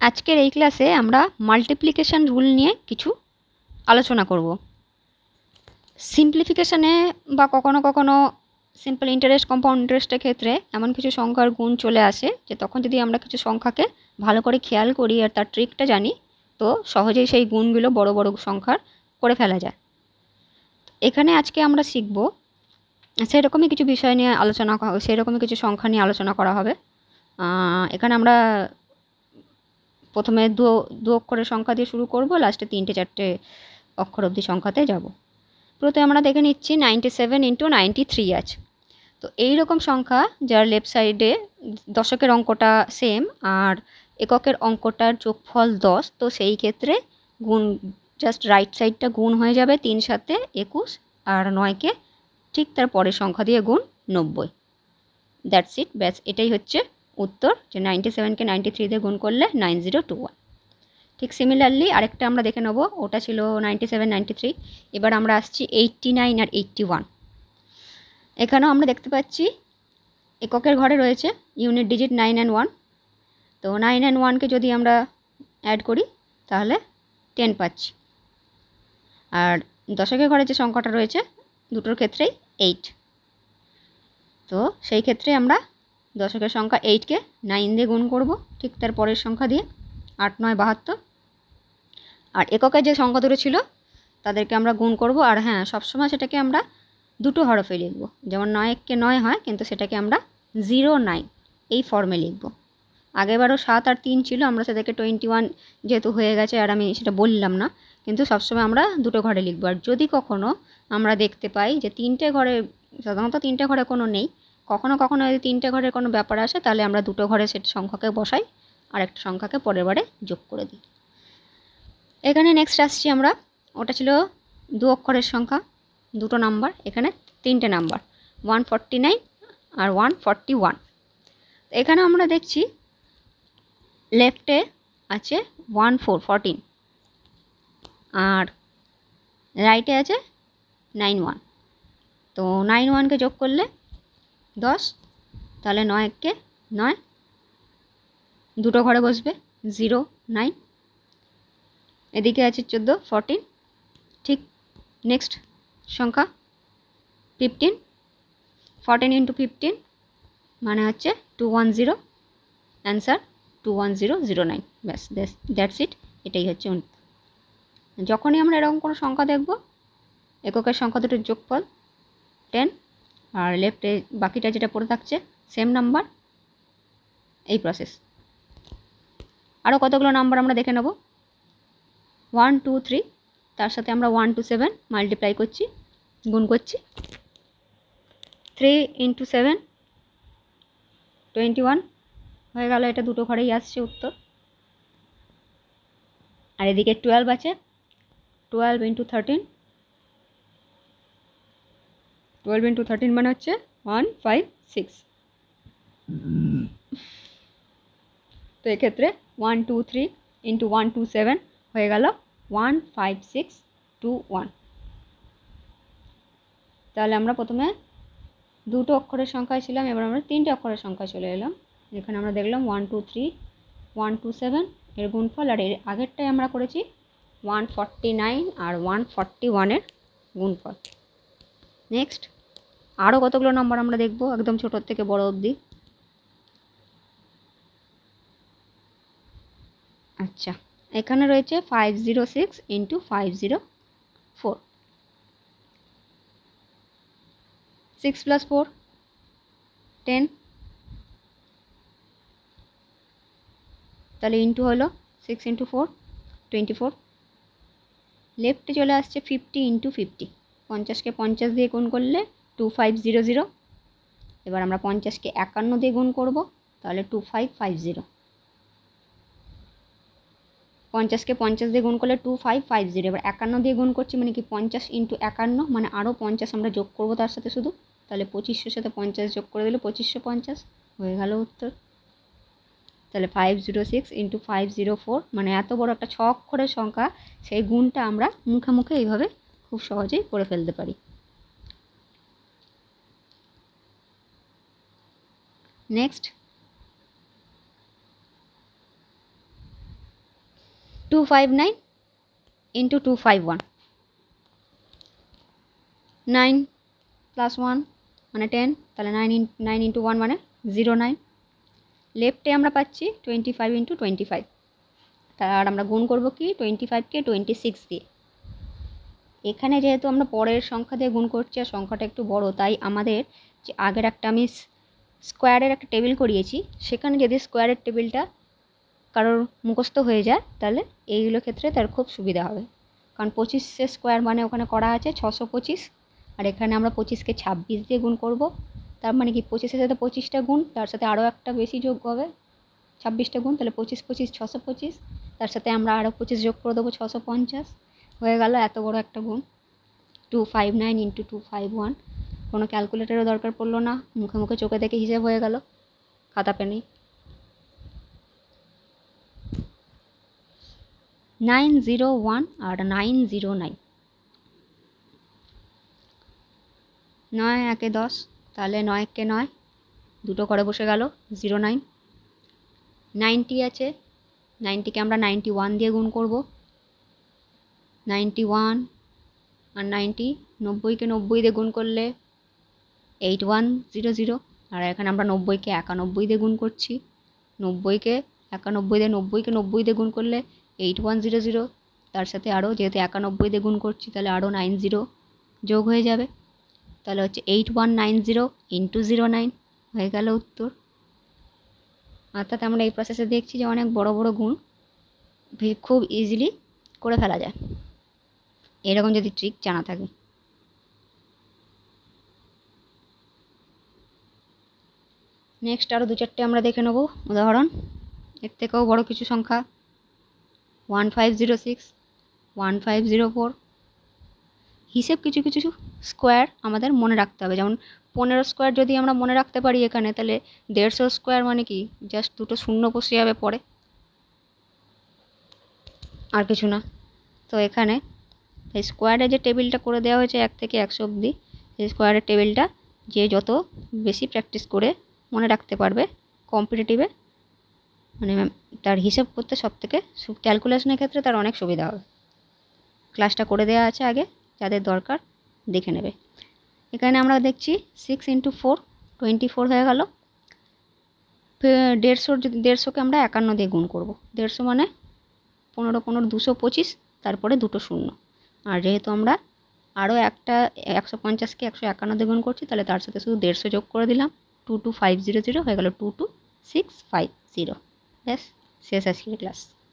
আজকের এই ক্লাসে আমরা মাল্টিপ্লিকেশন রুল নিয়ে কিছু আলোচনা করব। সিম্পলিফিকেশনে বা কখনো কখনো সিম্পল ইন্টারেস্ট কম্পাউন্ড ইন্টারেস্টের ক্ষেত্রে এমন কিছু সংখ্যার গুণ চলে আসে যে তখন যদি আমরা কিছু সংখ্যাকে ভালো করে খেয়াল করি আর তার ট্রিকটা জানি তো সহজেই সেই গুণগুলো বড় বড় সংখ্যার করে ফেলা যায়। এখানে আজকে আমরা শিখব সেরকমই কিছু বিষয় নিয়ে আলোচনা, সেরকমই কিছু সংখ্যা নিয়ে আলোচনা করা হবে। এখানে আমরা প্রথমে দু অক্ষরের সংখ্যা দিয়ে শুরু করব, লাস্টে 3টে 4টে অক্ষর অবধি সংখ্যাতে যাব। প্রথমে আমরা দেখে নিচ্ছি 97 × 93 আছে। তো এই রকম সংখ্যা যার লেফট সাইডে দশকের অঙ্কটা সেম আর এককের অঙ্কটার যোগফল 10, তো সেই ক্ষেত্রে গুণ জাস্ট রাইট সাইডটা গুণ হয়ে যাবে 3 সাথে 21 আর 9কে ঠিক তার পরের সংখ্যা দিয়ে গুণ 90। দ্যাটস ইট, ব্যাস এটাই হচ্ছে উত্তর, যে 97কে 93 দিয়ে গুণ করলে 9021। ঠিক সিমিলারলি আরেকটা আমরা দেখে নেব, ওটা ছিল 97 93। এবার আমরা আসছি 89 আর 81। এখানেও আমরা দেখতে পাচ্ছি এককের ঘরে রয়েছে ইউনিট ডিজিট 9 and 1। তো 9 and 1কে যদি আমরা অ্যাড করি তাহলে 10 পাচ্ছি। আর দশকের ঘরে যে সংখ্যাটা রয়েছে দুটোর ক্ষেত্রেই 8। তো সেই ক্ষেত্রে আমরা দশকের সংখ্যা 8কে 9 দিয়ে গুণ করব ঠিক তার পরের সংখ্যা দিয়ে, 8 9 72। আর এককের যে সংখ্যা দুটো ছিল তাদেরকে আমরা গুণ করব। আর হ্যাঁ, সবসময় সেটাকে আমরা দুটো হরফে লিখব, যেমন 9কে 9 হয় কিন্তু সেটাকে আমরা 09 এই ফর্মে লিখব। আগেরবারও 7 আর 3 ছিল, আমরা সেটাকে 21 যেহেতু হয়ে গেছে আর আমি সেটা বললাম না, কিন্তু সবসময় আমরা দুটো ঘরে লিখব। আর যদি কখনো আমরা দেখতে পাই যে 3টে ঘরে, সাধারণত 3টে ঘরে কোনো নেই, কখনো কখনো যদি 3টে ঘরের কোনো ব্যাপার আসে তাহলে আমরা দুটো ঘরে সেটা সংখ্যাকে বসাই আর একটা সংখ্যাকে পরের বারে যোগ করে দিই। এখানে নেক্সট আসছি আমরা, ওটা ছিল দু অক্ষরের সংখ্যা, দুটো নাম্বার, এখানে 3টে নাম্বার 149 আর 141। এখানে আমরা দেখছি লেফটে আছে 14 আর রাইটে আছে 91। তো 91কে যোগ করলে 10, তাহলে 9কে 9 দুটো ঘরে বসবে 09। এদিকে আছে 14। ঠিক নেক্সট সংখ্যা 15, 14 × 15 মানে হচ্ছে 210, অ্যান্সার 21009। ব্যাস দ্যাটস ইট, এটাই হচ্ছে উত্তর। যখনই আমরা এরকম কোনো সংখ্যা দেখব, এককের সংখ্যা দুটোর যোগফল 10 আর লেফটে বাকিটা যেটা পড়ে থাকছে সেম নাম্বার, এই প্রসেস। আরও কতগুলো নাম্বার আমরা দেখে নেব। 1 2 3, তার সাথে আমরা 1 2 7 মাল্টিপ্লাই করছি, গুণ করছি। 3 × 7 21 হয়ে গেল, এটা দুটো ঘরেই আসছে উত্তর। আর এদিকে 12 আছে, 12 × 13, 12 × 13 মানে হচ্ছে 156। তো এক্ষেত্রে 1 2 3 × 1 2 7 হয়ে গেল 15621। তাহলে আমরা প্রথমে দুটো অক্ষরের সংখ্যায় ছিলাম, এবার আমরা 3টে অক্ষরের সংখ্যায় চলে এলাম। এখানে আমরা দেখলাম 1 2 3 1 2 7 এর গুণফল, আর এর আগেরটাই আমরা করেছি 149 আর 141 এর গুণফল। নেক্সট আরও কতগুলো নাম্বার আমরা দেখব একদম ছোটোর থেকে বড় অবধি। আচ্ছা, এখানে রয়েছে 506 × 504, 6 + 4 10, তাহলে ইন্টু হলো 6 × 4 24। লেফটে চলে আসছে 50 × 50, 50কে 50 দিয়ে গুণ করলে 2500। এবার আমরা 50কে 51 দিয়ে গুণ করব, তাহলে 2550। 50কে 50 দিয়ে গুণ করলে 2550। এবার 51 দিয়ে গুণ করছি মানে কি 50 × 51 মানে আরও 50 আমরা যোগ করব তার সাথে শুধু, তাহলে 2500 সাথে 50 যোগ করে দিলে 2550 হয়ে গেল উত্তর। তাহলে 506 × 504 মানে এত বড় একটা 6 অক্ষরের সংখ্যা, সেই গুণটা আমরা মুখে মুখে এইভাবে খুব সহজেই করে ফেলতে পারি। নেক্সট 259 ইন্টু 251, 9 প্লাস 1 মানে 10, তাহলে 9 ইন্টু 1 মানে 09। লেফটে আমরা পাচ্ছি 25 ইন্টু 25, তার আমরা গুণ করব কি 25কে 26 দিয়ে। এখানে যেহেতু আমরা পরের সংখ্যা দিয়ে গুণ করছি আর সংখ্যাটা একটু বড়, তাই আমাদের যে আগের একটা আমি স্কোয়ারের একটা টেবিল করিয়েছি, সেখানে যদি স্কোয়ারের টেবিলটা কারোর মুখস্থ হয়ে যায় তাহলে এইগুলো ক্ষেত্রে তার খুব সুবিধা হবে। কারণ 25 স্কোয়ার মানে ওখানে করা আছে 625, আর এখানে আমরা 25কে 26 দিয়ে গুণ করব। তার মানে কি 25-এর সাথে 25টা গুণ, তার সাথে আরও একটা বেশি যোগ হবে 26টা গুণ, তাহলে 25 25 625, তার সাথে আমরা আরও 25 যোগ করে দেবো 650, হয়ে গেল এত বড় একটা গুণ। 259 ইন্টু 251, কোনো ক্যালকুলেটারও দরকার পড়লো না, মুখে মুখে চোখে দেখে হিসেব হয়ে গেল, খাতা পেনেই। 901 আর 909, 9 একে 10, তাহলে 9 কে 9, দুটো ঘরে বসে গেল 09। 90 আছে, 90কে আমরা 91 দিয়ে গুণ করব, 91 আর 90, 90কে 90 দিয়ে গুণ করলে 8100, আর এখানে আমরা 90কে 91 দিয়ে গুণ করছি, 90কে 91 দিয়ে 90কে 90 দিয়ে গুণ করলে 8100, তার সাথে আরও যেহেতু 91 দিয়ে গুণ করছি তাহলে আরও 90 যোগ হয়ে যাবে, তাহলে হচ্ছে 8190 ইন্টু 09, হয়ে গেল উত্তর। অর্থাৎ আমরা এই প্রসেসে দেখছি যে অনেক বড় বড় গুণ খুব ইজিলি করে ফেলা যায়, এরকম যদি ট্রিক জানা থাকে। নেক্সট আরও 2-4টে আমরা দেখে নেব উদাহরণ, এর থেকেও বড় কিছু সংখ্যা 1506, 1504। হিসেব কিছু কিছু স্কোয়ার আমাদের মনে রাখতে হবে, যেমন 15 স্কোয়ার যদি আমরা মনে রাখতে পারি এখানে, তাহলে 150 স্কোয়ার মানে কি জাস্ট দুটো শূন্য বসে যাবে পরে, আর কিছু না। তো এখানে এই স্কোয়ারের যে টেবিলটা করে দেওয়া হয়েছে 1 থেকে 100 অবধি, সেই স্কোয়ারের টেবিলটা যে যত বেশি প্র্যাকটিস করে মনে রাখতে পারবে কম্পিটিটিভে, মানে তার হিসেব করতে সব থেকে ক্যালকুলেশনের ক্ষেত্রে তার অনেক সুবিধা হবে। ক্লাসটা করে দেওয়া আছে আগে, যাদের দরকার দেখে নেবে। এখানে আমরা দেখছি 6 ইন্টু 4 24 হয়ে গেল। 150কে আমরা 51 দিয়ে গুণ করব, 150 মানে 15 15 225, তারপরে দুটো শূন্য, আর যেহেতু আমরা আরও একটা 150কে 151 দিয়ে গুণ করছি তাহলে তার সাথে শুধু 150 যোগ করে দিলাম, 22500 হয়ে গেল 22650। ব্যাস, শেষ আজকের ক্লাস।